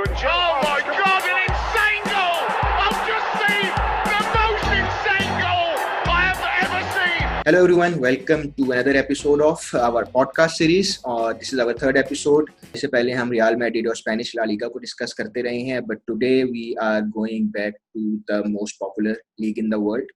Oh my God, an insane goal! I've just seen the most insane goal I have ever seen! Hello everyone, welcome to another episode of our podcast series और this is our third episode. इससे पहले हम real Madrid और Spanish La Liga को discuss करते रहे हैं, but today we are going back to the most popular league in the world,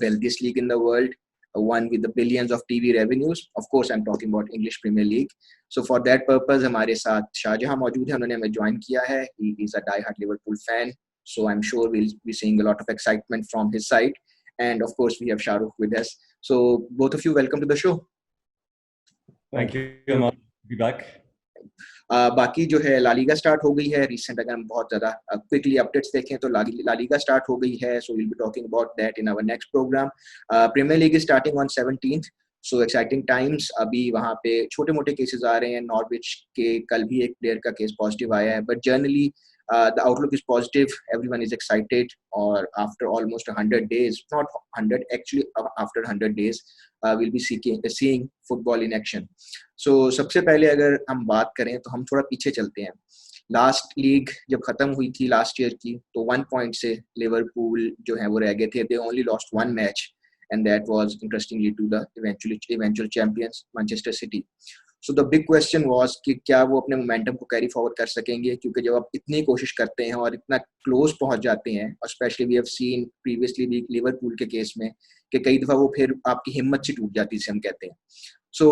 wealthiest league in the world, one with the billions of TV revenues. Of course, I'm talking about English Premier League. So for that purpose, हमारे साथ शाहजहां मौजूद है, उन्होंने हमें join किया है. He is a die-hard Liverpool fan, so I'm sure we'll be seeing a lot of excitement from his side. And of course, we have Shahrukh with us. So both of you, welcome to the show. Thank you, Amal. Be back. बाकी जो है La Liga start हो गई है recent. अगर हम बहुत ज़्यादा क्विकली अपडेट्स देखें तो ला लीगा स्टार्ट हो गई है. So will be talking about that in our next program. Premier league is starting on 17th. So exciting times. अभी वहाँ पे छोटे मोटे केसेस आ रहे हैं. नॉर्विच के कल भी एक प्लेयर का केस पॉजिटिव आया है, but generally the outlook is positive. Everyone is excited. Or after almost 100 days, not 100, actually after 100 days, we'll be seeing football in action. So सबसे पहले अगर हम बात करें तो हम थोड़ा पीछे चलते हैं. लास्ट लीग जब खत्म हुई थी लास्ट ईयर की, तो 1 पॉइंट से लिवरपूल जो है वो रह गए थे. They only lost one match, and that was interestingly to the eventual champions Manchester City. So the big question was कि क्या वो अपने मोमेंटम को कैरी फॉरवर्ड कर सकेंगे, क्योंकि जब आप इतनी कोशिश करते हैं और इतना क्लोज पहुंच जाते हैं, और specially we have seen previously भी लिवरपूल के केस में कि कई दफ़ा वो फिर आपकी हिम्मत से टूट जाती है, जिसे हम कहते हैं. सो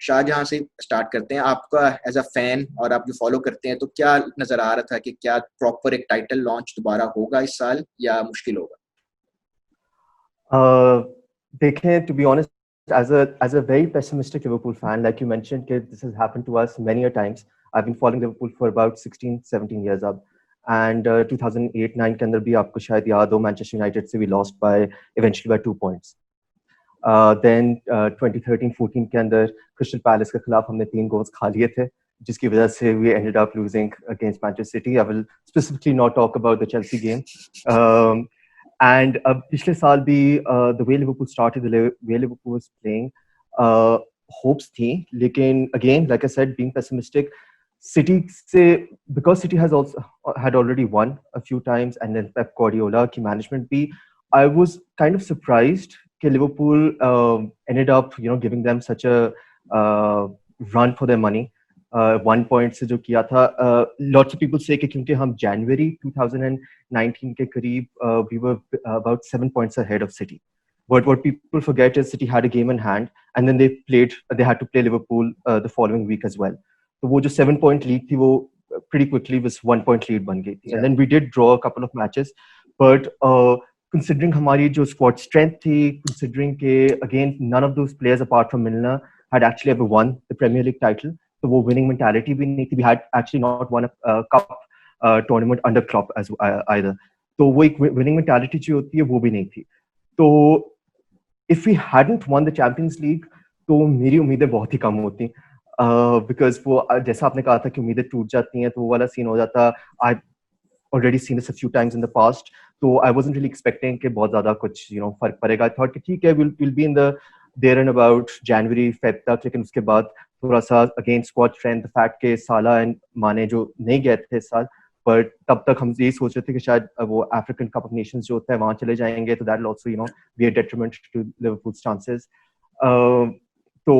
शाहजहां से स्टार्ट करते हैं. आपका एज अ फैन और आप जो फॉलो करते हैं, तो क्या नज़र आ रहा था कि क्या प्रॉपर एक टाइटल लॉन्च दोबारा होगा इस साल या मुश्किल होगा? देखें, to be honest, as a very pessimistic Liverpool fan, like you mentioned, this has happened to us many a times. I've been following Liverpool for about 16-17 years अब, and 2008-9 के अंदर भी आपको शायद याद हो, Manchester United से we lost eventually by 2 points. Then 2013-14 के अंदर Crystal Palace के खिलाफ हमने 3 goals खा लिए थे, जिसकी वजह से we ended up losing against Manchester City. I will specifically not talk about the Chelsea game. And पिछले साल भी the way Liverpool started, the way Liverpool was playing, hopes थी, लेकिन again, like I said, being pessimistic, City से, because City had already won a few times, and then Pep Guardiola की management भी, I was kind of surprised कि Liverpool ended up, giving them such a run for their money. 1 point से जो किया था, lots of people say कि क्योंकि हम January 2019 के करीब we were about 7 points ahead of City. But what people forget is City had a game in hand, and then they had to play Liverpool the following week as well. तो वो जो 7-point lead थी, वो pretty quickly was 1-point lead बन गई थी. And then we did draw a couple of matches, but considering हमारी जो squad strength थी, considering कि again none of those players apart from Milner had actually ever won the Premier League title, तो वो winning mentality भी नहीं थी. We had actually not won a cup tournament under Klopp as either. तो वो एक winning mentality जो होती है वो भी नहीं थी. तो if we hadn't won the Champions League, तो मेरी उम्मीदें बहुत ही कम होती, because वो जैसा आपने कहा था कि उम्मीदें टूट जाती हैं, तो वो वाला सीन हो जाता. I've already seen this a few times in the past, so I wasn't really expecting कि बहुत ज़्यादा कुछ फर्क पड़ेगा. I thought कि ठीक है, we'll be in the there and about January, Feb तक, लेकिन उसके बाद थोड़ा सा again squad strength, the fact के साला and माने जो नहीं गए थे इस साल, but तब तक हम यही सोच रहे थे कि शायद वो African Cup of Nations जो होता है वहाँ चले जाएंगे, तो that will also be a detriment to Liverpool's chances. तो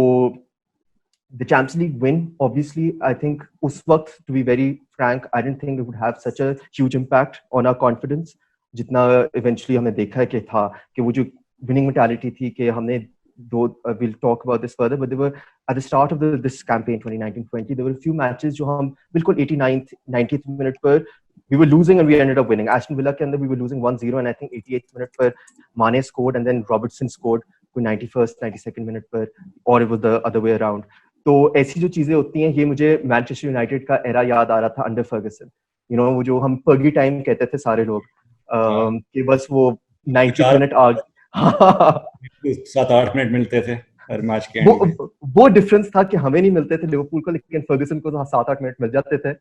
the Champions League win, obviously, I think उस वक्त, to be very frank, I didn't think it would have such a huge impact on our confidence, जितना eventually हमने देखा है कि था, कि वो जो winning mentality थी कि हमने we'll talk about this further, but there were at the start of this campaign 2019-20, there were a few matches जो हम बिल्कुल 89th 90th minute पर we were losing and we ended up winning. Aston Villa के अंदर we were losing 1-0, and I think 88th minute पर Mane scored and then Robertson scored 91st 92nd minute पर, or it was the other way around. तो ऐसी जो चीजें होती हैं, ये मुझे मैनचेस्टर यूनाइटेड का एरा याद आ रहा था अंडर फर्गसन. वो जो हम पर्गी टाइम कहते थे सारे लोग, कि बस वो 90 मिनट आ 7-8 मिनट मिलते थे हर मैच के एंड में. वो डिफरेंस था कि हमें नहीं मिलते थे लिवरपूल को, लेकिन फर्गसन को तो 7-8 मिनट मिल जाते थे.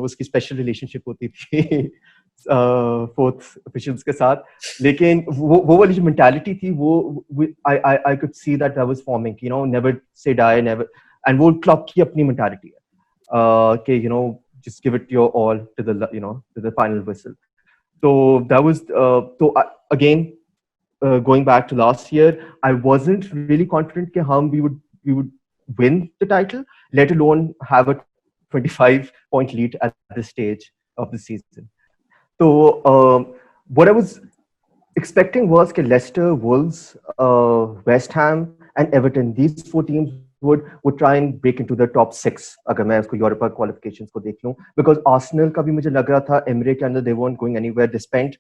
उसकी स्पेशल रिलेशनशिप होती थी फोर्थ ऑफिशियल्स के साथ. लेकिन वो वाली जो मेंटालिटी थी, वो I could see that that was forming, never say die, never. And वो क्लब की अपनी मेंटालिटी है कि just give it your all to the final whistle. So that was again going back to last year, I wasn't really confident that we would win the title, let alone have a 25-point lead at this stage of the season. So what I was expecting was that Leicester, Wolves, West Ham, and Everton, these four teams would try and break into the top six. अगर मैं उसको Europa qualifications को देख लूं, because Arsenal का भी मुझे लग रहा था Emre के अंदर they weren't going anywhere. They spent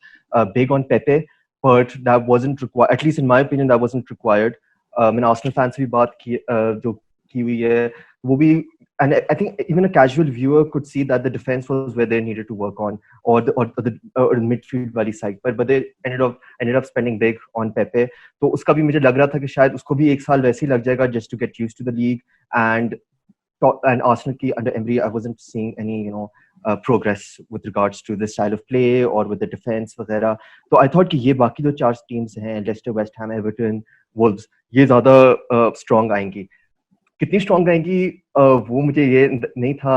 big on Pepe, but that wasn't required. At least in my opinion, that wasn't required. मैंने Arsenal fans से भी बात की जो की हुई है, वो भी. And I think even a casual viewer could see that the defense was where they needed to work on, or the midfield वाली side. But they ended up spending big on Pepe. तो उसका भी मुझे लग रहा था कि शायद उसको भी एक साल वैसे ही लग जाएगा just to get used to the league. And Arsenal की under Emery, I wasn't seeing any progress with regards to the style of play or with the defense वगैरह. तो I thought कि ये बाकी जो चार teams हैं, Leicester, West Ham, Everton, Wolves, ये ज़्यादा strong आएंगी. कितनी स्ट्रॉन्ग आएंगी वो मुझे ये नहीं था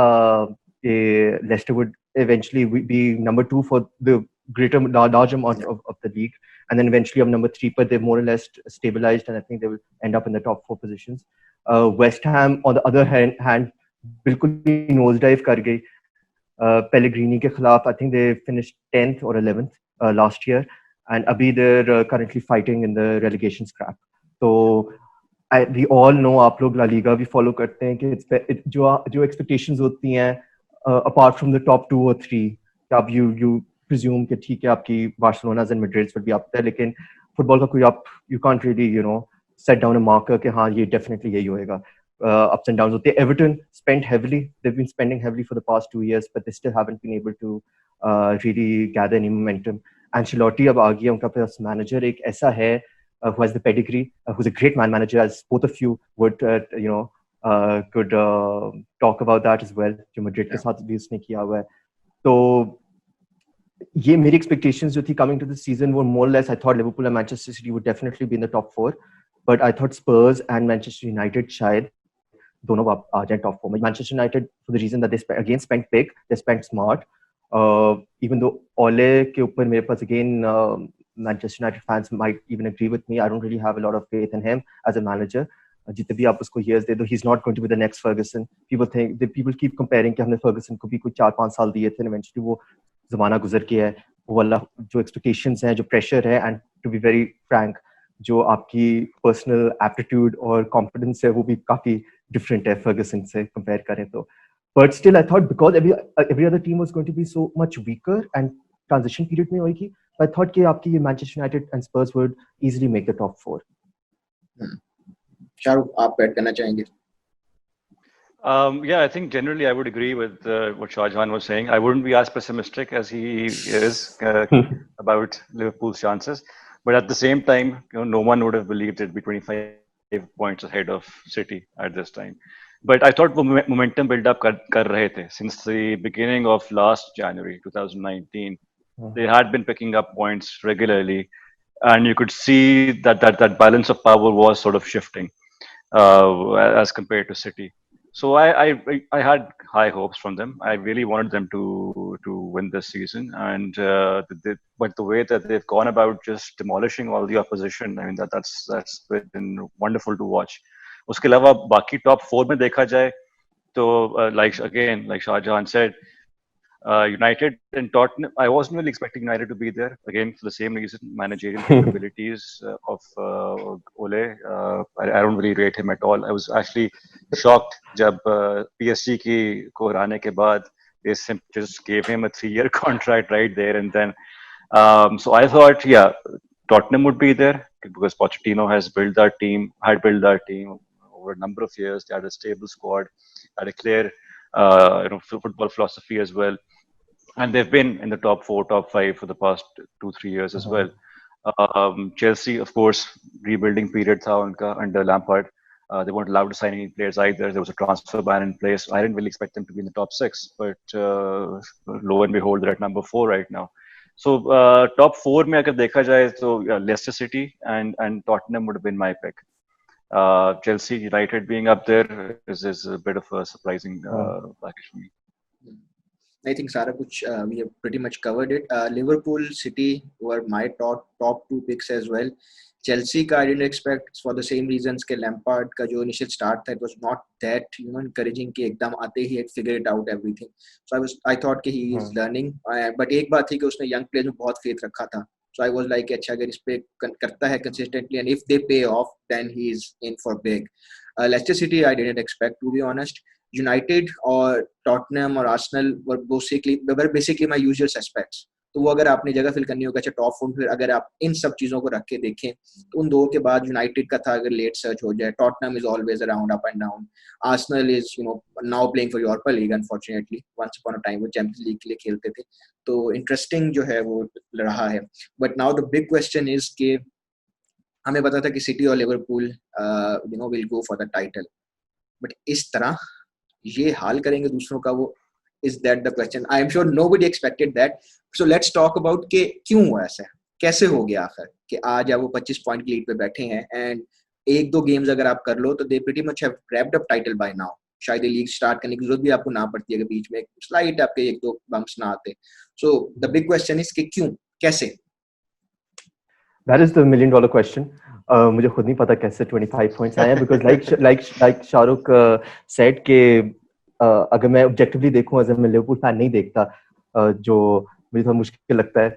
कि Leicester would eventually be number 2 for the large amount of the league, and then eventually of number 3, but they've more or less stabilized, and I think they will end up in the top 4 positions. West Ham on the other hand बिल्कुल ही nose dive कर गई Pellegrini के खिलाफ. I think they finished 10th or 11th last year, and अभी they're currently fighting in the relegation scrap. So we all know, आप लोग La Liga भी follow करते हैं कि जो एक्सपेक्टेशंस होती हैं apart from the top 2 or 3, अब you presume कि ठीक है आपकी Barcelona's and Madrid's will be up there, लेकिन फुटबॉल का कोई आप you can't really set down a marker कि हाँ ये definitely यही होएगा. Ups and downs होते हैं. Everton they've been spending heavily for the past 2 years, but they still haven't been able to really gather any momentum. Ancelotti अब आ गया, उनका पास मैनेजर एक ऐसा है who has the pedigree, who's a great man manager, as both of you would, could talk about that as well. जो Madrid के साथ भी उसने किया हुआ है. तो ये मेरी expectations जो थी coming to the season were more or less, I thought Liverpool and Manchester City would definitely be in the top 4, but I thought Spurs and Manchester United शायद दोनों आ जाए top 4. Manchester United, for the reason that they spent big, they spent smart. Even though Ole के ऊपर मेरे पास again Manchester United fans might even agree with me, I don't really have a lot of faith in him as a manager. जितने भी आप उसको years दे दो, he's not going to be the next Ferguson. People keep comparing कि हमने Ferguson को भी कुछ 4-5 साल दिए थे, eventually वो ज़माना गुजर गया है. वो वाला जो expectations हैं, जो pressure है, and to be very frank, जो आपकी personal aptitude और confidence है, वो भी काफी different है Ferguson से compare करें तो. But still, I thought because every other team was going to be so much weaker and transition period में होगी, I thought कि आपकी ये Manchester United and Spurs would easily make the top 4. Shahrukh, आप add करना चाहेंगे? Yeah, I think generally I would agree with what Shahjahan was saying. I wouldn't be as pessimistic as he is about Liverpool's chances. But at the same time, no one would have believed it'd be 25 points ahead of City at this time. But I thought momentum build up kar rahe the. Since the beginning of last January 2019, they had been picking up points regularly, and you could see that balance of power was sort of shifting as compared to City. So I had high hopes from them. I really wanted them to win this season, and but the way that they've gone about just demolishing all the opposition, I mean that's been wonderful to watch. उसके अलावा बाकी top 4 में देखा जाए तो like Shahjahan said, United and Tottenham. I wasn't really expecting United to be there again for the same reason. Managerial capabilities of Ole. I don't really rate him at all. I was actually shocked जब PSG को हराने के बाद they just gave him a 3-year contract right there and then. So I thought, yeah, Tottenham would be there because Pochettino had built that team over a number of years. They had a stable squad, had a clear football philosophy as well, and they've been in the top 4, top 5 for the past 2-3 years as well. Chelsea, of course, rebuilding period tha unka under Lampard. They weren't allowed to sign any players either. There was a transfer ban in place. I didn't really expect them to be in the top 6, but lo and behold, they're at number 4 right now. So top 4 mein agar dekha jaye, so Leicester City and Tottenham would have been my pick. Chelsea, United being up there is a bit of a surprising package for me. I think Sara kuch we have pretty much covered it. Liverpool, City were my top two picks as well. Chelsea का I didn't expect for the same reasons के Lampard का जो initial start था, it was not that encouraging कि एकदम आते ही had figured it out everything. So I thought कि he is learning. But एक बात थी कि उसने young players में बहुत faith रखा था. So I was like अच्छा अगर इस पे करता है consistently and if they pay off then he is in for big. Leicester City I didn't expect, to be honest. United और Tottenham और Arsenal were basically my usual suspects. तो वो अगर आपने जगह फिल करनी होगा अच्छा टॉप फोर, फिर अगर आप इन सब चीज़ों को रख के देखें तो उन दो के बाद यूनाइटेड का था अगर लेट सर्च हो जाए. Tottenham is always around up and down. Arsenal is now playing for Europa League unfortunately. Once upon a time वो चैंपियंस लीग के लिए खेलते थे. तो इंटरेस्टिंग जो है वो रहा है. But now the big question is के हमें पता था कि सिटी और Liverpool will go for the title, but इस तरह ये हाल करेंगे दूसरों का, वो is that the question? I am sure nobody expected that. So let's talk about कि क्यों हुआ ऐसा, कैसे हो गया आखिर कि आज वो 25 पॉइंट की लीड पे बैठे हैं एंड एक दो गेम्स अगर आप कर लो तो they pretty much have wrapped up title by now. शायद ये लीग स्टार्ट करने की जरूरत भी आपको ना पड़ती है, बीच में स्लाइड आपके एक दो बम्प्स ना आते. So the big question is कि क्यों, कैसे? That is the $1 million question. मुझे खुद नहीं पता कैसे 25 points आए हैं because like शाहरुख said कि अगर मैं ऑब्जेक्टिवली देखूं, अगर मैं लिवरपूल फैन नहीं देखता, जो मुझे थोड़ा मुश्किल लगता है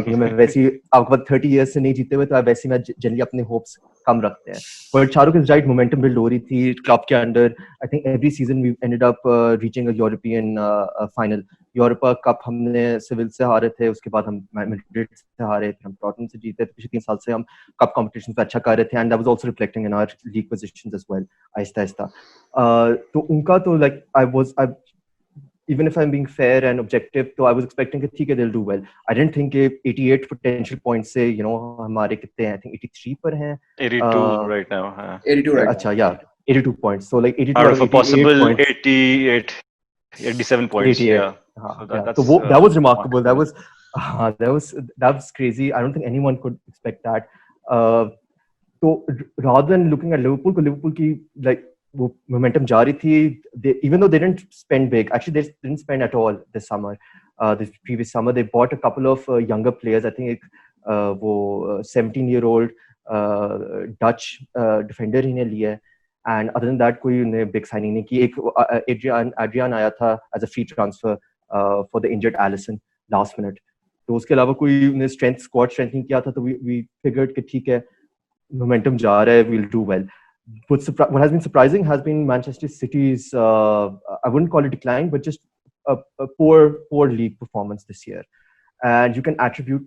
कि मैं वैसी आपके बाद 30 इयर्स से नहीं जीते हुए, तो वैसे मैं जनरली अपने होप्स कम रखते हैं. But Shahrukh is right, momentum build हो रही थी क्लब के अंदर. I think every season we ended up reaching a European final. Europa Cup हमने सिविल से हारे थे, उसके बाद हम मैड्रिड से हारे थे, हम टॉटनहम से जीते थे. पिछले 3 साल से हम कप कॉम्पिटिशन पे अच्छा कर रहे थे and that was also reflecting in our league positions as well आहिस्ता आहिस्ता. तो उनका तो like I even if I'm being fair and objective, so I was expecting that okay, they'll do well. I didn't think 88 potential points से हमारे कितने हैं, I think 83 पर हैं. 82 right now. 82 right अच्छा, yeah, 82 points. So like 82 out of a possible points. 87 points. 88. Yeah. So that was remarkable. That was crazy. I don't think anyone could expect that. So rather than looking at Liverpool की like वो momentum जा रही थी, even though they didn't spend big, actually they didn't spend at all this summer. This previous summer they bought a couple of younger players. I think वो 17-year-old Dutch defender ही ने लिया है, and other than that कोई उन्हें big signing नहीं की. एक Adrian आया था as a free transfer for the injured Alisson last minute. तो उसके अलावा कोई उन्हें squad strength नहीं किया था, तो we figured कि ठीक है momentum जा रहा है, we'll do well. What has been surprising has been Manchester City's, I wouldn't call it decline, but just a poor league performance this year. And you can attribute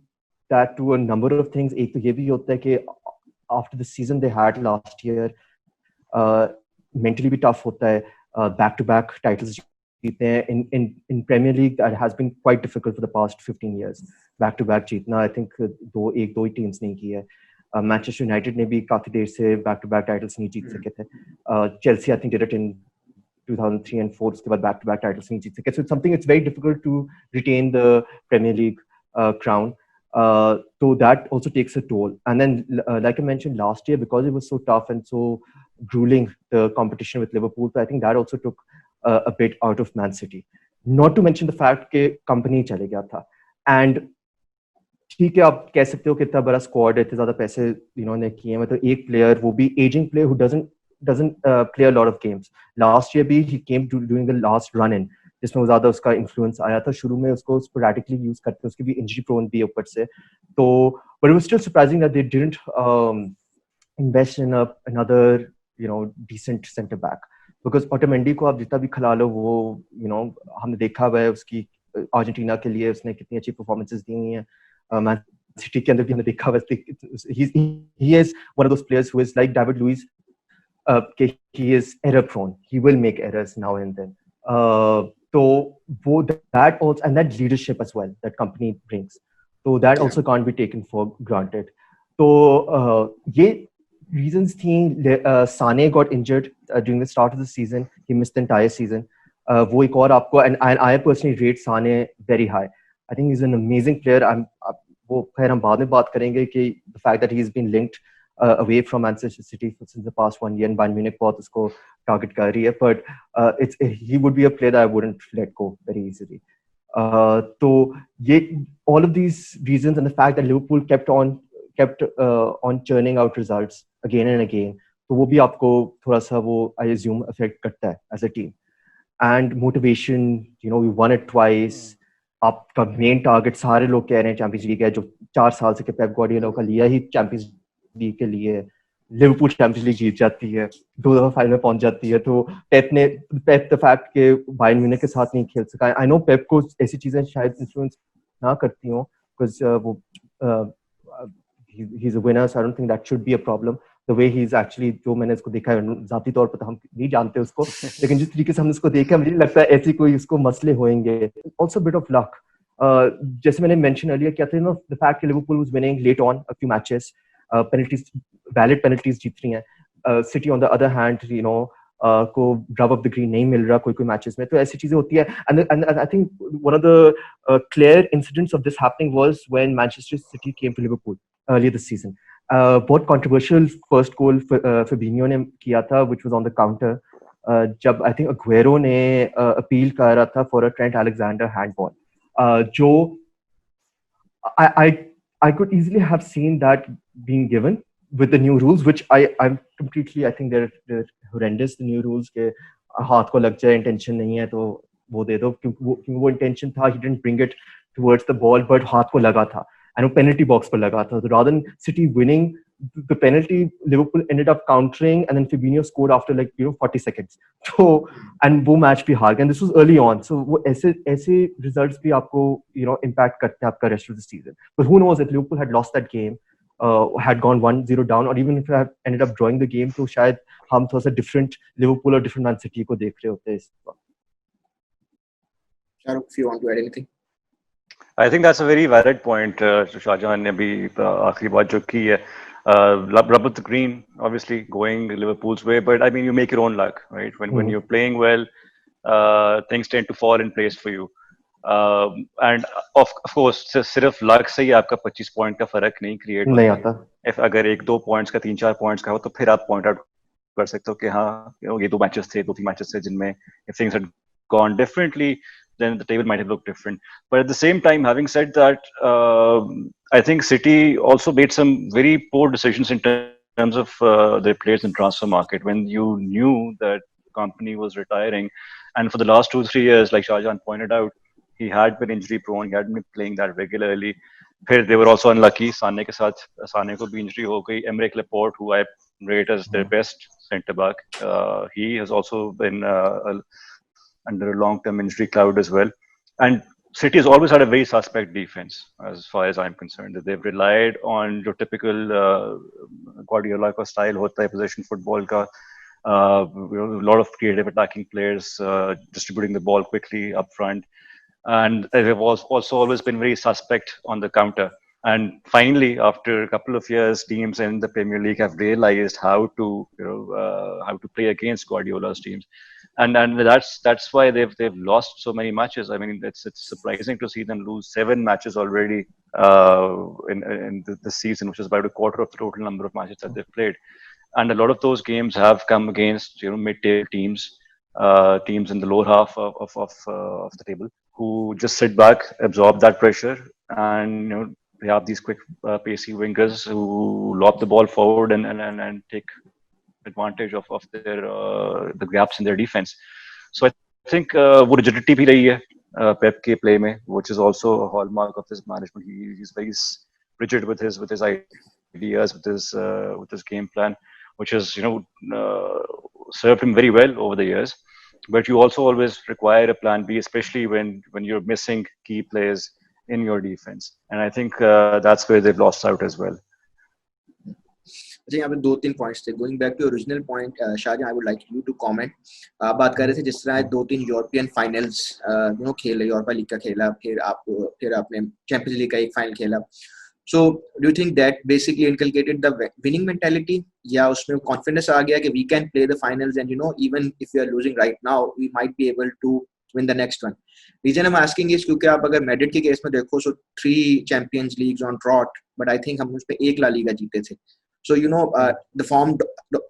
that to a number of things. एक तो ये भी होता है कि after the season they had last year, mentally भी tough होता है, back-to-back titles जीते हैं. In Premier League that has been quite difficult for the past 15 years. Back-to-back जीतना, I think दो ही teams ने की है. Manchester United ने भी काफी देर से back-to-back titles नहीं जीत सके थे. Chelsea I think did it in 2003 and 4. उसके बाद back-to-back titles नहीं जीत सके. So it's something it's very difficult to retain the Premier League crown. So that also takes a toll. And then like I mentioned last year, because it was so tough and so grueling, the competition with Liverpool, so I think that also took a bit out of Man City. Not to mention the fact कि company चले गया था. And ठीक है, आप कह सकते हो कि इतना बड़ा स्क्वाड है, इतने ज्यादा पैसे इन्होंने किए हैं, मतलब एक प्लेयर, वो भी ageing player who doesn't play a lot of games. Last year भी he came to doing the last run in, जिसमें वो ज्यादा उसका इन्फ्लुएंस आया था. शुरू में उसको sporadically यूज करते, उसकी भी इंजरी प्रोन भी ऊपर से. तो but it was still surprising that they didn't invest in another decent center back, because Otamendi को आप जितना भी खिला लो, वो हमने देखा हुआ है उसकी अर्जेंटीना के लिए उसने कितनी अच्छी परफॉर्मेंसेस दी हुई हैं. Man City के अंदर भी हमने देखा है, he is one of those players who is like David Luiz, he is error prone, he will make errors now and then. So that also, and that leadership as well that company brings, so that also can't be taken for granted. So ये reasons थी. Sane got injured during the start of the season, he missed the entire season. वो एक और आपको, and I personally rate Sane very high. I think he's an amazing player. वो खैर हम बाद में बात करेंगे कि the fact that he's been linked away from Manchester City since the past 1 year, and Bayern Munich बहुत उसको target कर रही है, but he would be a player that I wouldn't let go very easily. तो ये all of these reasons and the fact that Liverpool kept on churning out results again and again, तो वो भी आपको थोड़ा सा वो I assume affect करता है as a team. And motivation, we won it twice. आपका मेन टारगेट सारे लोग कह रहे हैं चैंपियंस लीग है, जो 4 साल से पेप गार्डियोला का लिया ही चैंपियंस लीग के लिए. लिवरपूल चैंपियंस लीग जीत जाती है, 2 दफा फाइनल में पहुंच जाती है. तो पेप द फैक्ट के बायर्न म्यूनिख के साथ नहीं खेल सका. आई नो पेप को ऐसी चीजें शायद इन्फ्लुएंस ना करती हो, बिकॉज वो he is a winner, so I don't think that should be a problem. The way he is actually, जो मैंने इसको देखा है जाती तौर पर तो हम नहीं जानते उसको, लेकिन जिस तरीके से हमने उसको देखा मुझे नहीं लगता ऐसी कोई उसको मसले होंगे. ऑल्सो बिट ऑफ लक, जैसे मैंने मेंशन अर्लियर किया था, द फैक्ट कि Liverpool was winning late on a few matches, penalties, valid penalties जीत रही हैं. City on the other hand को रब ऑफ द ग्रीन नहीं मिल रहा कोई मैचेस में, तो ऐसी चीजें होती है. And I think one of the clear incidents of this happening was when Manchester City came to Liverpool earlier this season. बहुत कंट्रोवर्शियल फर्स्ट गोल फर्बिनियो ने किया था, which was on the counter, जब आई थिंक अग्वेरो ने appeal कर रहा था for a Trent Alexander handball, जो I could easily have seen that being given with the new rules, which I'm completely, I think they're horrendous, the new rules के हाथ को लग जाए, intention नहीं है तो वो दे दो, क्योंकि वो intention था, he didn't bring it towards the ball, but हाथ को लगा था and वो penalty box पर लगा था. So rather than City winning the penalty, Liverpool ended up countering and then Fabinho scored after 40 seconds. So and वो match भी हार गए, and this was early on. So वो ऐसे results भी आपको impact करते हैं आपका rest of the season. But who knows, if Liverpool had lost that game, had gone 1-0 down, or even if they had ended up drawing the game, तो शायद हम थोड़ा सा different Liverpool और different Man City को देख रहे होते हैं इस वक्त. Shahrukh, if you want to add anything. I think that's a very valid point. Shahjahan ने भी आखिरी बात जो की है, rub of the green, obviously going Liverpool's way, but I mean you make your own luck, right? When you're playing well, things tend to fall in place for you. And of course सिर्फ luck से ही आपका 25 point का फर्क नहीं create नहीं आता. If अगर 1-2 points का 3-4 पॉइंट्स का हो, तो फिर आप पॉइंट आउट कर सकते हो कि हाँ ये 2 मैचेस थे, 2-3 मैचेस थे जिनमें if things had gone differently, then the table might have looked different. But at the same time, having said that, I think City also made some very poor decisions in terms of their players in transfer market. When you knew that Company was retiring, and for the last 2-3 years, like Shahjahan pointed out, he had been injury prone, he hadn't been playing that regularly. Then they were also unlucky. Sané ke saath, Sané ko bhi injury ho gayi. Emerick Laporte, who I rate as their best centre back, he has also been under a long-term injury cloud as well. And City has always had a very suspect defense, as far as I'm concerned. That they've relied on your typical Guardiola ka style hota hai, possession football ka, a lot of creative attacking players distributing the ball quickly up front, and they've also always been very suspect on the counter. And finally, after a couple of years, teams in the Premier League have realized how to play against Guardiola's teams, and that's why they've lost so many matches. I mean, it's surprising to see them lose 7 matches already in the season, which is about a quarter of the total number of matches that they've played. And a lot of those games have come against mid-table teams, teams in the lower half of the table, who just sit back, absorb that pressure, and they have these quick, pacey wingers who lob the ball forward and take advantage of their the gaps in their defense. So I think वो rigidity भी रही है Pep के play में, which is also a hallmark of his management. He's very rigid with his ideas, with his game plan, which has served him very well over the years. But you also always require a plan B, especially when you're missing key players in your defense, and I think that's where they've lost out as well. अच्छा, यहाँ पे 2-3 points थे. Going back to original point, Shahjahan, I would like you to comment. आप बात कर रहे थे जिस तरह 2-3 यूरोपियन फाइनल्स खेले, यूरोपा लीग का खेला, फिर आपने चैंपियंस लीग का एक फाइनल खेला. So do you think that basically inculcated the winning mentality? या उसमें confidence आ गया कि we can play the finals and even if we are losing right now, we might be able to win the next one. Reason I'm asking is क्योंकि आप अगर Madrid के case में देखो, so 3 Champions Leagues on trot, but I think हम उस पे 1 La Liga जीते थे. So the form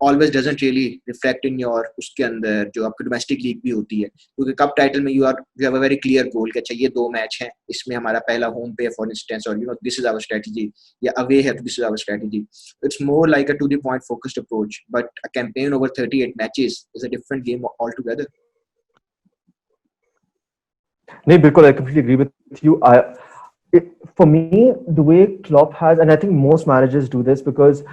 always doesn't really reflect in your उसके अंदर जो आपकी domestic league भी होती है, क्योंकि कप टाइटल में you have a very clear goal कि अच्छा ये 2 मैच हैं, इसमें हमारा पहला home पे for instance, और this is our strategy, या away है तो this is our strategy. It's more like a to the point focused approach, but a campaign over 38 matches is a different game altogether. No, बिल्कुल, I completely agree with you. For me, the way Klopp has, and I think most managers do this, because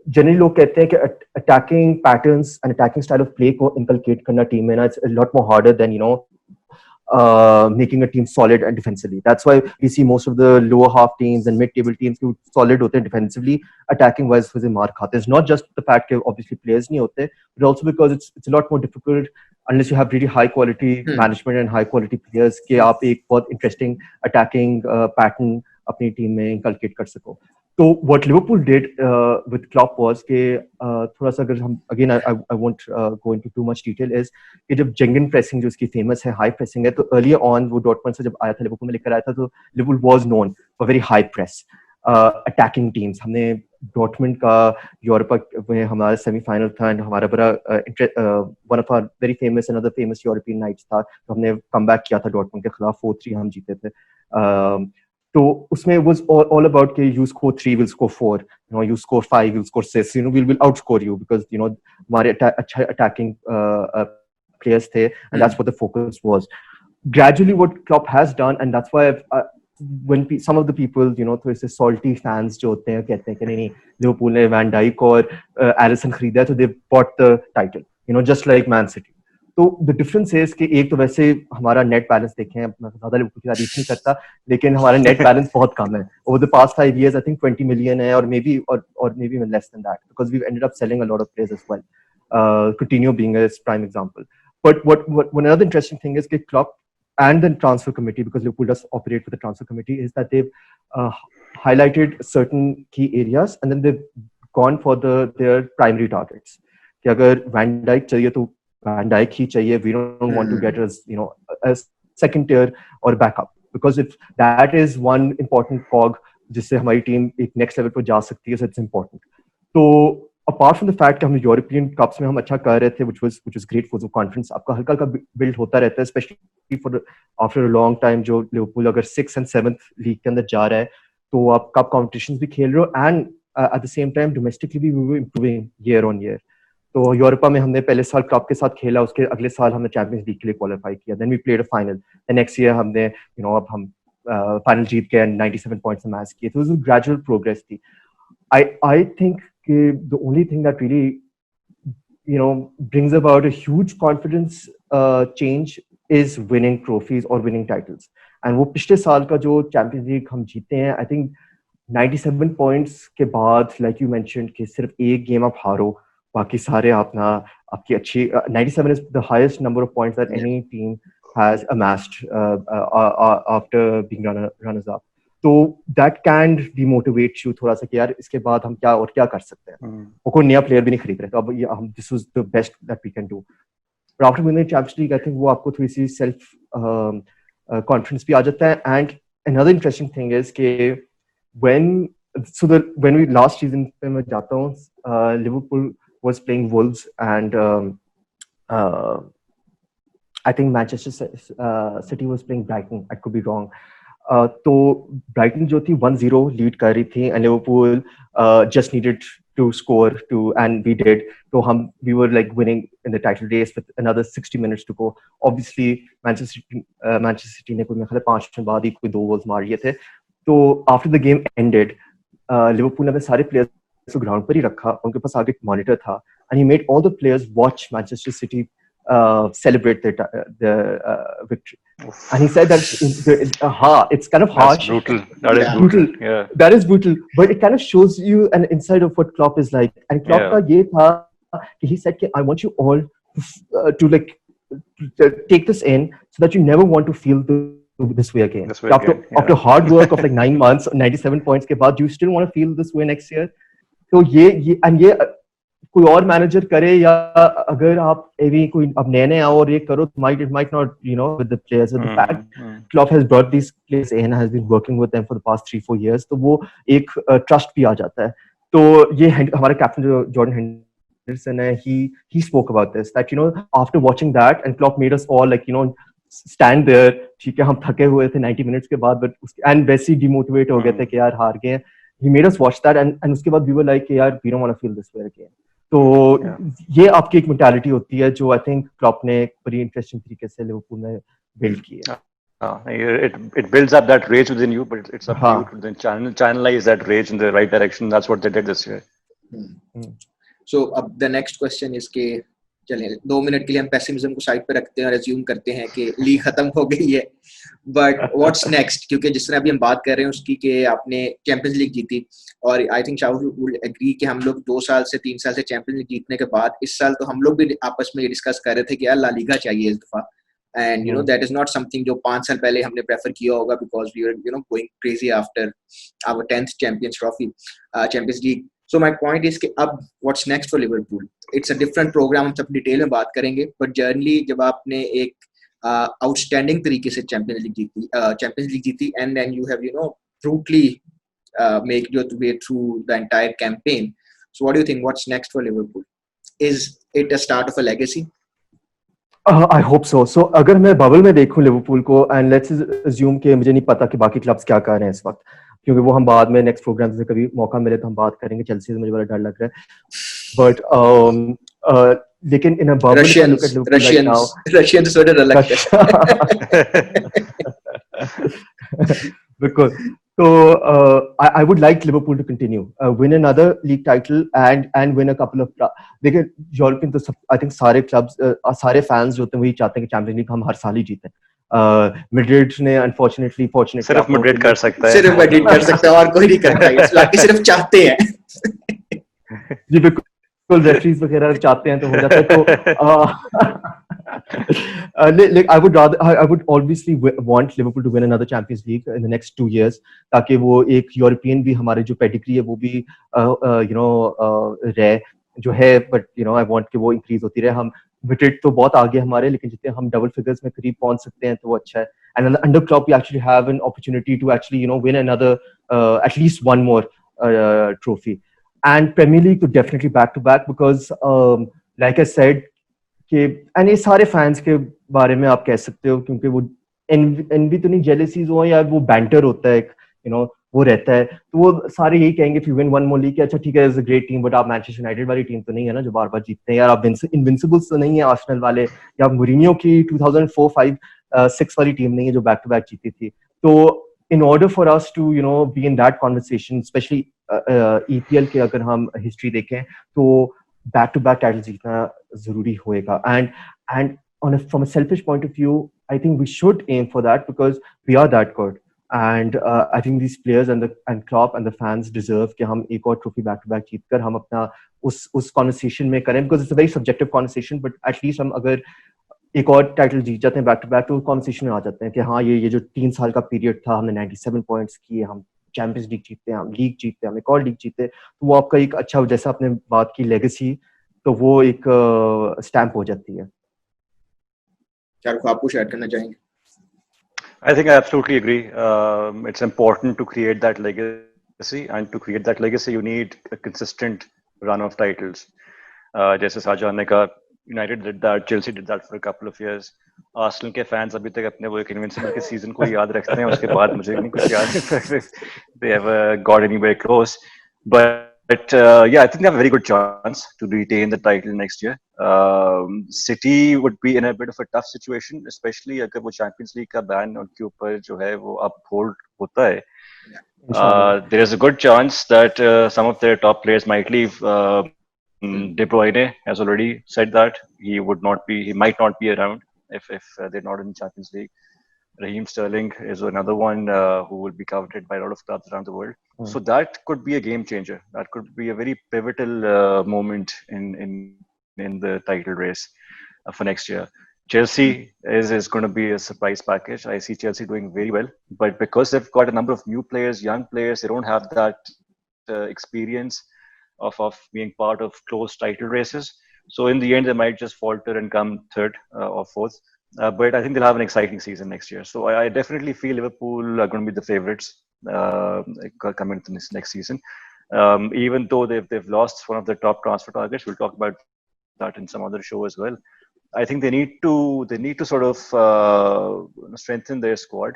generally लोग कहते हैं कि attacking patterns and attacking style of play को inculcate करना team में ना, it's a lot more harder than making a team solid and defensively. That's why we see most of the lower half teams and mid-table teams who solid होते हैं defensively, attacking wise फिर मार खाते हैं. It's not just the fact that obviously players नहीं होते, but also because it's a lot more difficult unless you have really high quality management and high quality players कि आप एक बहुत interesting attacking pattern अपनी team में inculcate कर सको. So what Liverpool did with Klopp was कि थोड़ा सा अगर हम again I won't go into too much detail, is कि जब Jengen pressing जो इसकी famous है, high pressing है, तो earlier on वो Dortmund से जब आया था, Liverpool में लेकर आया था, तो Liverpool was known for very high press attacking teams. हमने Dortmund का यूरोप में हमारा सेमीफाइनल था, एंड हमारा बड़ा one of our very famous another famous European nights था, तो हमने कमबैक किया था Dortmund के खिलाफ, 4-3 हम जीते थे. तो उसमें was all about कि you score 3, we'll score 4, you score 5, we'll score 6, we'll outscore you, because हमारे अच्छा attacking players थे, and that's what the focus was. Gradually what Klopp has done, and that's why when some of the people थोड़े से salty fans जो होते हैं कहते हैं कि नहीं लिवरपूल ने वैन डाइक और एलिसन खरीदा है, तो they bought the title, just like Man City. तो the difference is कि एक तो वैसे हमारा नेट बैलेंस देखें, मैं ज़्यादा लिवरपूल की तारीफ नहीं करता, लेकिन हमारा नेट बैलेंस बहुत कम है. Over the past 5 years, I think 20 million है, or maybe even less than that, because we've ended up selling a lot of players as well. Coutinho being a prime example. But what another interesting thing is that Klopp and the transfer committee, because Liverpool does operate with the transfer committee, is that they've highlighted certain key areas, and then they've gone for their primary targets. कि अगर van Dyke चाहिए तो Van Dijk ही चाहिए. We don't want to get a second tier or backup, because if that is one important cog जिससे हमारी team एक next level पर जा सकती है, so it's important. तो apart from the fact कि हम European Cups में हम अच्छा कर रहे थे, which was great for the conference, आपका हल्का build होता रहता है, especially after a long time. जो Liverpool अगर 6th and 7th league के अंदर जा रहा है, तो आप cup competitions भी खेल रहे हो, and at the same time domestically we were improving year on year. तो यूरोपा में हमने पहले साल क्लब के साथ खेला, उसके अगले साल हमने चैंपियंस लीग के लिए क्वालिफाई किया, then we played a final, the next year हमने अब हम फाइनल जीत के 97 पॉइंट्स मैच किए. तो वो ग्रेजुअल प्रोग्रेस थी. आई थिंक कि the only thing that really brings about a huge confidence change is winning trophies or winning titles. and वो पिछले साल का जो चैंपियंस लीग हम जीते हैं, आई थिंक 97 पॉइंट्स के बाद, लाइक यू मेंशन्ड कि सिर्फ एक गेम आप हारो, बाकी सारे आपकी अच्छी 97 is the highest number of points that any team has amassed after being runners up. तो that can demotivate you थोड़ा सा कि यार इसके बाद हम क्या कर सकते हैं. वो कोई नया प्लेयर भी नहीं खरीद रहे, तो अब हम this was the best that we can do. But after winning Champions League, I think वो आपको थोड़ी सी self confidence भी आ जाता है. And another interesting thing is कि when we last season पे मैं जाता हूँ, Liverpool was playing Wolves, and I think Manchester City was playing Brighton. I could be wrong. तो Brighton जो थी 1-0 लीड कर रही थी, and Liverpool just needed to score and we did. तो we were like winning in the title race with another 60 minutes to go. Obviously Manchester City ने कोई मेरे ख्याल 5 मिनट बाद ही कोई 2 गोल्स मार लिए थे. तो after the game ended, Liverpool ने सारे players को ग्राउंड पर ही रखा, उनके पास आगे मॉनिटर था, and he made all the players watch Manchester City celebrate the victory. And he said that it's kind of harsh. That's brutal. That is brutal. Yeah. That is brutal, but it kind of shows you an insight of what Klopp is like. And Klopp का ये था कि he said I want you all to take this in, so that you never want to feel this way again. After hard work of like 9 months, 97 points के बाद, you still want to feel this way next year. तो ये कोई और manager करे, या अगर आप कोई अब नए आओ और ये करो, it might not with the players. The fact Klopp has brought these players in, has been working with them for the past 3-4 years, तो वो एक ट्रस्ट भी आ जाता है. तो ये हमारा कैप्टन जो जॉर्डन हेंडरसन है, he spoke about this, that after watching that, and Klopp made us all like stand there, ठीक है हम थके हुए थे 90 मिनट्स के बाद, बट एंड वैसे डिमोटिवेट हो गए थे कि यार हार गए. He made us watch that, and उसके बाद we were like यार we don't want to feel this way again. तो ये आपकी एक मेंटालिटी होती है जो आई थिंक क्लॉप ने बड़ी इंटरेस्टिंग तरीके से लिवरपूल में बिल्ड की है. It builds up that rage within you, but it's up to you to then channelize that rage in the right direction. That's what they did this year. So अब the next question is कि चलिए 2 minute के लिए हम pessimism को side पे रखते हैं और अज्यूम करते हैं कि लीग खत्म हो गई है, बट व्हाट्स नेक्स्ट? क्योंकि जिस तरह अभी हम बात कर रहे हैं उसकी कि आपने चैंपियंस लीग जीती, और I think Shahrukh would agree कि हम लोग 2 साल से 3 साल से चैंपियंस लीग जीतने के बाद इस साल तो हम लोग भी आपस में ये डिस्कस कर रहे थे कि यार ला लीगा चाहिए इस दफा, and that is not something जो 5 साल पहले हमने प्रेफर किया होगा, because we are going crazy after our 10th Champions trophy, Champions League. So my point is कि अब what's next for Liverpool? It's a different program, हम सब डिटेल में बात करेंगे, but generally जब आपने एक outstanding तरीके से चैंपियंस लीग जीती and then you have brutally make your way through the entire campaign. So what do you think? What's next for Liverpool? Is it a start of a legacy? I hope so. So अगर मैं bubble में देखूं Liverpool को, and let's assume कि मुझे नहीं पता कि बाकी क्लब्स क्या कर रहे हैं इस वक्त, क्योंकि वो हम बाद में नेक्स्ट प्रोग्राम से कभी मौका मिले तो हम बात करेंगे. चेल्सी से मुझे बड़ा डर लग रहा है, बट लेकिन इन अ बबल रशियंस थोड़े डर लगते हैं. बिल्कुल. So I would like Liverpool to continue, win another league title and win a couple of. देखिए यूरोपियन तो I think सारे क्लब्स सारे फैंस जो होते हैं वही चाहते हैं कि चैंपियंस लीग हम हर साल ही जीतें. मैड्रिड ने अनफॉर्चुनेटली सिर्फ मैड्रिड कर सकता है, सिर्फ मैड्रिड कर सकता है और कोई नहीं करता है, बाकी सिर्फ चाहते हैं. जी बिल्कुल, रेफरीज वगैरह चाहते हैं तो हो जाता है. तो I would obviously want Liverpool to win another Champions League in the next 2 years, ताकि वो एक यूरोपियन भी हमारे जो पेडिग्री है वो भी रहे जो है, बट I want कि वो इंक्रीज होती रहे. हम मैड्रिड तो बहुत आगे हमारे, लेकिन जितने हम डबल फिगर्स में करीब पहुंच सकते हैं तो वो अच्छा है. And under Klopp we actually have an opportunity to actually win another at least one more trophy, and Premier League to definitely back to back, because like I said कि and ये सारे फैंस के बारे में आप कह सकते हो, क्योंकि वो एनवी तो नहीं, जेलेसीज हो या वो बैंटर होता है वो रहता है, तो वो सारे यही कहेंगे if you win one more league, अच्छा ठीक है, is a great team, but आप मैनचेस्टर यूनाइटेड वाली टीम तो नहीं है ना जो बार बार जीतते हैं यार. आप इनविंसिबल्स तो नहीं है आर्सेनल वाले, या मूरिन्यो की 2004, 5, 6 वाली टीम नहीं है जो बैक टू बैक जीती थी. तो in order for us to be in that conversation, especially EPL के अगर हम हिस्ट्री देखें तो बैक टू बैक टाइटल जीतना जरूरी होएगा. and from a selfish point of view, I think we should aim for that because we are that good, and I think these players and Klopp and the fans deserve कि हम एक और trophy back to back जीतकर हम अपना उस conversation में करें, because it's a very subjective conversation, but at least हम अगर एक और टाइटल जीत जाते हैं बैक टू बैक तो कॉन्वर्सेशन में आ जाते हैं कि हाँ ये जो 3 साल का पीरियड था, हमने 97 पॉइंट्स किए, हम चैंपियंस लीग जीतते हैं, हम लीग जीतते हैं, हम एक और लीग जीतते, तो वो आपका एक अच्छा, जैसा आपने बात की लेगेसी, तो वो एक स्टैम्प हो जाती है. शाहरुख, आप कुछ ऐड करना चाहेंगे? I think I absolutely agree. It's important to create that legacy, and to create that legacy, you need a consistent run of titles. जैसे शाहजहां ने कहा, United did that, Chelsea did that for a couple of years. Arsenal के fans अभी तक अपने वो एक Invincible के सीजन को याद रखते हैं, उसके बाद मुझे नहीं कुछ याद. They ever got anywhere close, but yeah, I think they have a very good chance to retain the title next year. City would be in a bit of a tough situation, especially अगर वो Champions League का ban उनके ऊपर जो है वो uphold होता है. There is a good chance that some of their top players might leave. De Bruyne has already said that he might not be around if they're not in the Champions League. Raheem Sterling is another one who will be coveted by a lot of clubs around the world. So that could be a game changer. That could be a very pivotal moment in the title race for next year. Chelsea is going to be a surprise package. I see Chelsea doing very well, but because they've got a number of new players, young players, they don't have that experience of being part of close title races. So in the end, they might just falter and come third or fourth. But I think they'll have an exciting season next year. So I definitely feel Liverpool are going to be the favorites coming into this next season. Even though they've lost one of their top transfer targets. We'll talk about that in some other show as well. I think they need to sort of strengthen their squad.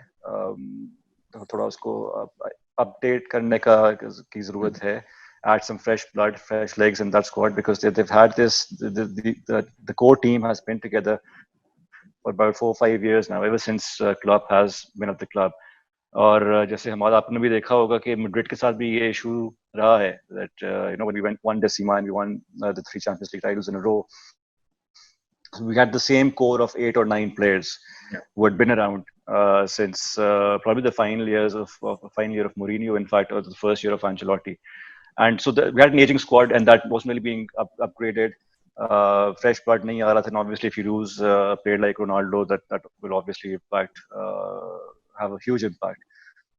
थोड़ा उसको update करने की ज़रूरत है. Add some fresh blood, fresh legs in that squad, because they've had this. The core team has been together for about 4 or 5 years now, ever since Klopp has been at the club. और जैसे हमारा आपने भी देखा होगा कि Madrid के साथ भी ये इशू रहा है that when we won Decima and we won the 3 Champions League titles in a row, we had the same core of 8 or 9 players who had been around since probably the final year of Mourinho, in fact, or the first year of Ancelotti. And so we had an aging squad, and that wasn't really being upgraded. Fresh blood nahi aa raha tha, and obviously if you lose a player like Ronaldo, that will obviously have a huge impact.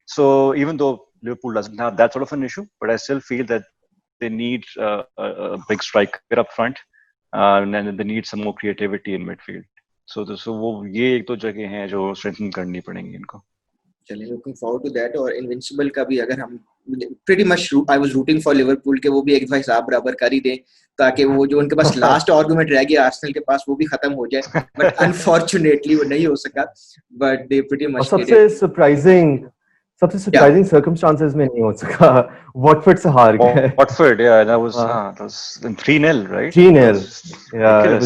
So even though Liverpool doesn't have that sort of an issue, but I still feel that they need a big striker up front, and then they need some more creativity in midfield. So वो ये एक तो जगह हैं जो strengthen करनी पड़ेंगी इनको. चलिए, looking forward to that. और Invincible का भी अगर हम pretty much I was rooting for Liverpool के वो भी एक भाई साहब बराबर कर ही दें, ताकि वो जो उनके पास लास्ट आर्गुमेंट रह गया आर्सेनल के पास वो भी खत्म हो जाए, but unfortunately वो नहीं हो सका. But they pretty much सबसे surprising circumstances में नहीं हो सका. Watford से हार गए. Watford, yeah, that was 3-0, right? 3-0. Yeah.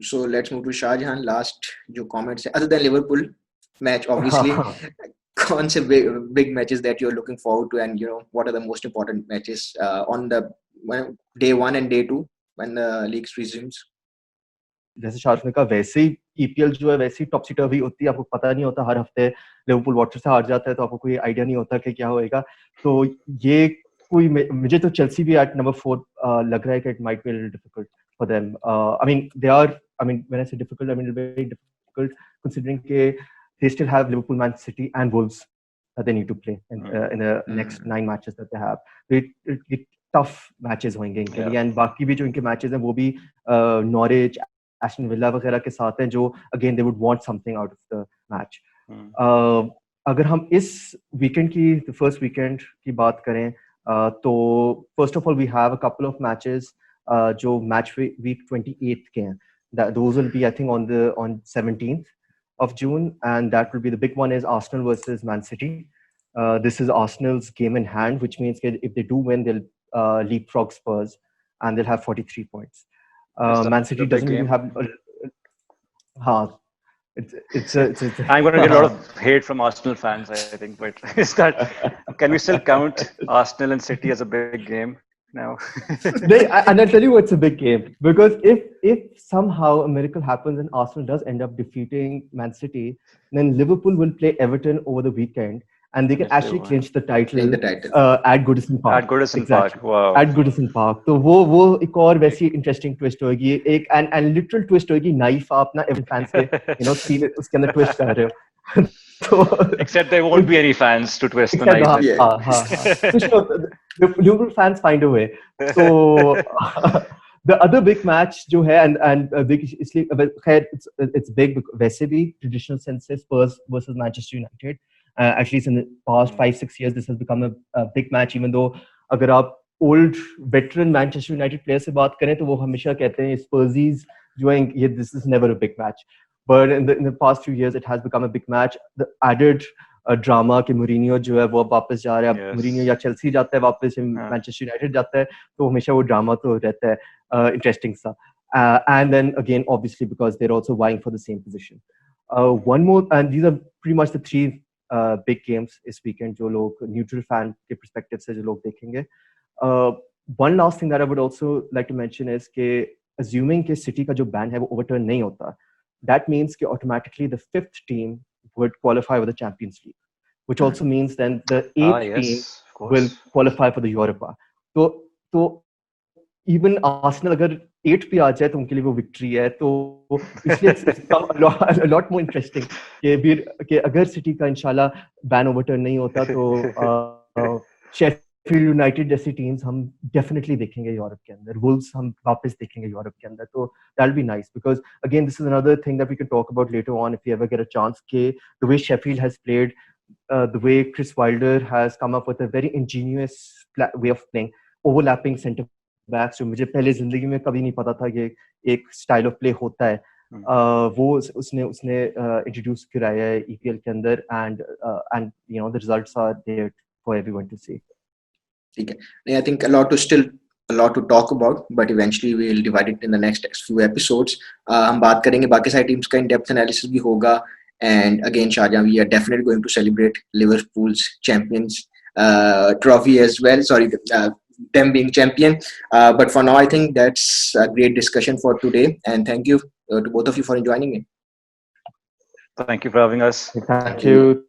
So let's move to Shahjahan. Last जो comments है, other than Liverpool match, obviously, कौन से big matches that you're looking forward to, and what are the most important matches on the day 1 and day 2 when the league resumes? जैसे शाहरुख ने कहा, वैसे ही EPL जो है वैसे ही टॉप सीटर भी होती है. आपको पता नहीं होता, हर हफ्ते लिवरपूल वॉटफोर्ड से हार जाता है तो आपको कोई आइडिया नहीं होता कि क्या होएगा. तो ये कोई मुझे तो चेल्सी भी एट नंबर 4 लग रहा है कि it might be a little difficult for them. when I say difficult, I mean very difficult considering that they still have Liverpool, Man City and Wolves that they need to play in the next 9 matches that they have. It tough matches होंगे इनके लिए, and बाकी भी जो इनके matches हैं वो भी Norwich, Aston Villa वगैरह के साथ हैं जो again they would want something out of the match. अगर हम इस weekend की the first weekend की बात करें तो first of all we have a couple of matches जो match week 28 के हैं. Those will be I think on 17th of June, and that will be the big one is Arsenal versus Man City. This is Arsenal's game in hand, which means that if they do win, they'll leapfrog Spurs and they'll have 43 points. Man City doesn't even have. It's I'm going to get a lot of hate from Arsenal fans, I think, but is that can we still count Arsenal and City as a big game now? And I'll tell you what's a big game, because if somehow a miracle happens and Arsenal does end up defeating Man City, then Liverpool will play Everton over the weekend, and they can actually clinch the title at Goodison Park. At Goodison Park, wow. At Goodison Park. तो वो एक और वैसी interesting twist होगी, एक and literal twist होगी. Knife आप ना Everton fans के feel उसके अंदर twist कर रहे हो. Except there won't be any fans to twist the knife. The Liverpool fans find a way. So the other big match जो है and big इसलिए खैर it's big वैसे भी traditional sense से Spurs versus Manchester United. At least in the past 5-6 years, this has become a big match. Even though अगर आप old veteran Manchester United players से बात करें तो वो हमेशा कहते हैं Spursies जो हैं this is never a big match. But in the past few years, it has become a big match. The added drama कि Mourinho जो है वो वापस जा रहा है. Mourinho या Chelsea जाता है वापस, Manchester United जाता है, तो हमेशा वो drama तो रहता है interesting सा. And then again, obviously, because they're also vying for the same position. One more, and these are pretty much the 3 big games this weekend जो लोग neutral fan के perspective से जो लोग देखेंगे. One last thing that I would also like to mention is कि assuming कि City का जो ban है वो overturn नहीं होता, that means कि automatically the 5th team would qualify for the Champions League, which also means then the 8th team will qualify for the Europa. तो even Arsenal अगर 8 पे आ जाए तो उनके लिए वो victory है. तो इसलिए it's become a lot more interesting कि अगर City का इंशाल्लाह ban overturn नहीं होता तो Sheffield United जैसी teams हम definitely देखेंगे यूरोप के अंदर. Wolves हम वापस देखेंगे यूरोप के अंदर. तो that'll be nice, because again this is another thing that we can talk about later on if we ever get a chance. कि the way Sheffield has played the way Chris Wilder has come up with a very ingenious way of playing, overlapping centre backs, जो मुझे पहले जिंदगी में कभी नहीं पता था कि एक स्टाइल ऑफ प्ले होता है, वो उसने इंट्रोड्यूस कराया है EPL के अंदर, and you know the results are there for everyone to see. ठीक है, I think a lot to talk about, but eventually we'll divide it in the next few episodes. हम बात करेंगे बाकी सारी टीम्स का in-depth analysis भी होगा, and again Shahjahan, we are definitely going to celebrate Liverpool's champions trophy as well. Sorry, them being champion. But for now, I think that's a great discussion for today, and thank you to both of you for joining me. Thank you for having us. Thank you.